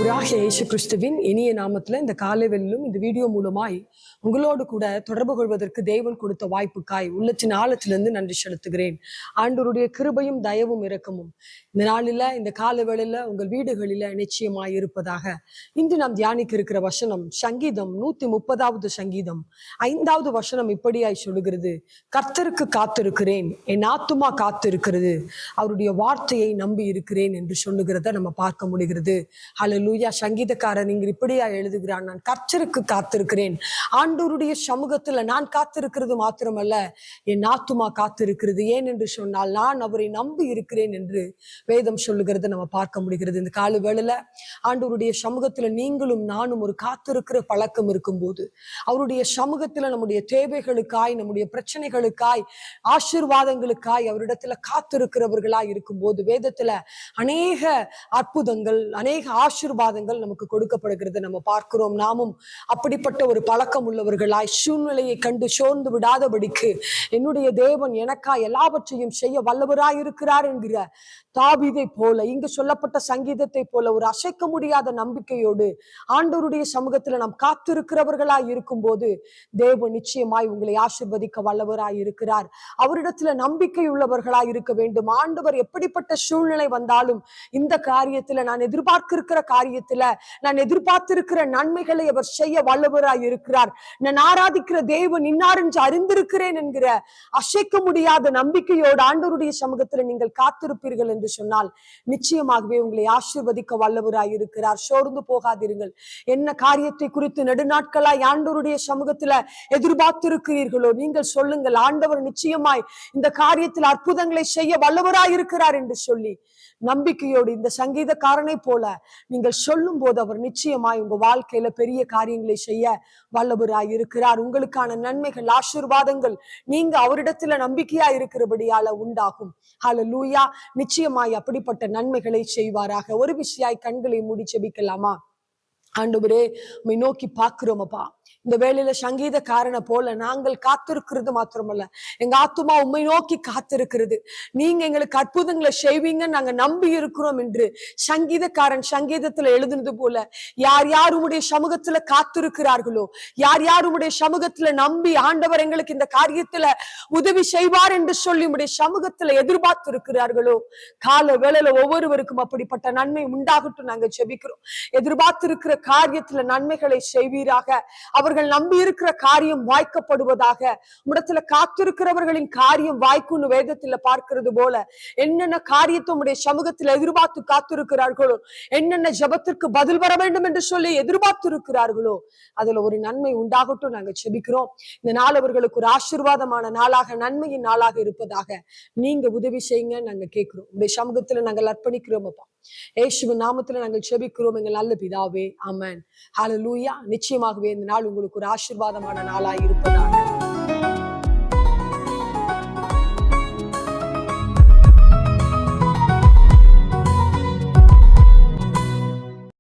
ஆண்டவராகிய இயேசு கிறிஸ்துவின் இனிய நாமத்துல இந்த காலைவெளியிலும் இந்த வீடியோ மூலமாய் உங்களோடு கூட தொடர்பு கொள்வதற்கு தேவன் கொடுத்த வாய்ப்புக்காய் உள்ளத்தின் ஆழத்திலிருந்து நன்றி செலுத்துகிறேன். ஆண்டவருடைய கிருபையும் தயவும் இரக்கமும் இந்த நாளில இந்த காலவேளையில உங்கள் வீடுகளில நிச்சயமாய் இருப்பதாக. இன்று நாம் தியானிக்க இருக்கிற வசனம் சங்கீதம் 130வது சங்கீதம் 5வது வசனம் இப்படியாய் சொல்லுகிறது, கர்த்தருக்கு காத்திருக்கிறேன், என் ஆத்துமா காத்திருக்கிறது, அவருடைய வார்த்தையை நம்பி இருக்கிறேன் என்று சொல்லுகிறத நம்ம பார்க்க முடிகிறது. ஹல்லேலூயா. சங்கீதக்காரன் இங்கு இப்படியா எழுதுகிறான், நான் கர்த்தருக்கு காத்திருக்கிறேன். ஆண்டவருடைய சமூகத்துல நான் காத்திருக்கிறது மாத்திரமல்ல, என் ஆத்துமா காத்திருக்கிறது. ஏன் என்று சொன்னால் நான் அவரை நம்பி இருக்கிறேன் என்று வேதம் சொல்லுகிறத நம்ம பார்க்க முடிகிறது. இந்த கால வேளையில ஆண்டவருடைய சமூகத்துல நீங்களும் நானும் ஒரு காத்திருக்கிற பழக்கம் இருக்கும்போது, அவருடைய சமூகத்துல நம்முடைய தேவைகளுக்காய், நம்முடைய பிரச்சனைகளுக்காய், ஆசீர்வாதங்களுக்காய் அவரிடத்துல காத்திருக்கிறவர்களாய் இருக்கும்போது வேதத்துல அநேக அற்புதங்கள், அநேக ஆசீர்வாதங்கள் நமக்கு கொடுக்கப்படுகிறது நம்ம பார்க்கிறோம். நாமும் அப்படிப்பட்ட ஒரு பழக்கம் உள்ளவர்களாய் சூழ்நிலையை கண்டு சோர்ந்து விடாதபடிக்கு என்னுடைய தேவன் எனக்காய் எல்லாவற்றையும் செய்ய வல்லவராய் இருக்கிறார் என்கிற தாவீதை போல, இங்கு சொல்லப்பட்ட சங்கீதத்தை போல ஒரு அசைக்க முடியாத நம்பிக்கையோடு ஆண்டவருடைய சமூகத்துல நாம் காத்திருக்கிறவர்களாய் இருக்கும் போது தேவன் நிச்சயமாய் உங்களை ஆசீர்வதிக்க வல்லவராய் இருக்கிறார். அவரிடத்துல நம்பிக்கை உள்ளவர்களாய் இருக்க வேண்டும். ஆண்டவர் எப்படிப்பட்ட சூழ்நிலை வந்தாலும் இந்த காரியத்துல நான் எதிர்பார்க்கிற காரியத்துல நான் எதிர்பார்த்திருக்கிற நன்மைகளை அவர் செய்ய வல்லவராய் இருக்கிறார். நான் ஆராதிக்கிற தேவன் இன்னார் என்று அறிந்திருக்கிறேன் என்கிற அசைக்க முடியாத நம்பிக்கையோடு ஆண்டவருடைய சமூகத்துல நீங்கள் காத்திருப்பீர்கள் என்று சொன்னால் நிச்சயமாகவே உங்களை ஆசீர்வதிக்க வல்லவராய் இருக்கிறார். சோர்ந்து போகாதீர்கள். என்ன காரியத்தை குறித்து நெடுநாட்களாய் ஆண்டவருடைய சமூகத்துல எதிர்பார்த்திருக்கிறீர்களோ நீங்கள் சொல்லுங்கள், ஆண்டவர் நிச்சயமாய் இந்த காரியத்தில் அற்புதங்களை செய்ய வல்லவராய் இருக்கிறார் என்று சொல்லி நம்பிக்கையோடு இந்த சங்கீதக்காரனை போல நீங்கள் சொல்லும் போது அவர் நிச்சயமாய் உங்க வாழ்க்கையில பெரிய காரியங்களை செய்ய வல்லவராய் இருக்கிறார். உங்களுக்கான நன்மைகள், ஆசீர்வாதங்கள் நீங்க அவரிடத்துல நம்பிக்கையா இருக்கிறபடியால உண்டாகும். ஹல்லேலூயா. நிச்சயமாய் அப்படிப்பட்ட நன்மைகளை செய்வாராக. ஒரு விஷயாய் கண்களை மூடி செபிக்கலாமா? ஆண்டவரே, உம்மை நோக்கி பார்க்கிறோம் அப்பா. இந்த வேளையில சங்கீதக்காரனை போல நாங்கள் காத்திருக்கிறது மாத்திரமல்ல, எங்க ஆத்துமா உம்மை நோக்கி காத்திருக்கிறது. நீங்க எங்களுக்கு அற்புதங்களை செய்வீங்கன்னு நாங்க நம்பி இருக்கிறோம் என்று சங்கீதக்காரன் சங்கீதத்துல எழுதுனது போல, யார் யார் உம்முடைய சமூகத்துல காத்திருக்கிறார்களோ, யார் யார் உம்முடைய சமூகத்துல நம்பி ஆண்டவர் எங்களுக்கு இந்த காரியத்துல உதவி செய்வார் என்று சொல்லி உம்முடைய சமூகத்துல எதிர்பார்த்து இருக்கிறார்களோ, கால வேளையில ஒவ்வொருவருக்கும் அப்படிப்பட்ட நன்மை உண்டாகட்டும் நாங்க ஜெபிக்கிறோம். எதிர்பார்த்திருக்கிற காரியத்துல நன்மைகளை செய்வீராக. அவர்கள் நம்பி இருக்கிற காரியம் வாய்க்கப்படுவதாக. உம்மிடத்துல காத்திருக்கிறவர்களின் காரியம் வாய்க்குன்னு வேதத்துல பார்க்கிறது போல, என்னென்ன காரியத்தை உம்முடைய சமூகத்தில் எதிர்பார்த்து காத்திருக்கிறார்களோ, என்னென்ன ஜெபத்திற்கு பதில் வர வேண்டும் என்று சொல்லி எதிர்பார்த்து இருக்கிறார்களோ, அதுல ஒரு நன்மை உண்டாகட்டும் நாங்க ஜெபிக்கிறோம். இந்த நாள் அவர்களுக்கு ஒரு ஆசீர்வாதமான நாளாக, நன்மையின் நாளாக இருப்பதாக நீங்க உதவி செய்யுங்க நாங்க கேட்கிறோம். உங்களுடைய சமூகத்துல நாங்கள் அர்ப்பணிக்கிறோம் அப்பா. இயேசுவின் நாமத்துல நாங்கள் ஜெபிக்கிறோம் எங்கள் நல்ல பிதாவே, ஆமென். ஹல்லேலூயா. நிச்சயமாகவே இந்த நாள் உங்களுக்கு ஒரு ஆசீர்வாதமான நாளாய் இருப்பதாக.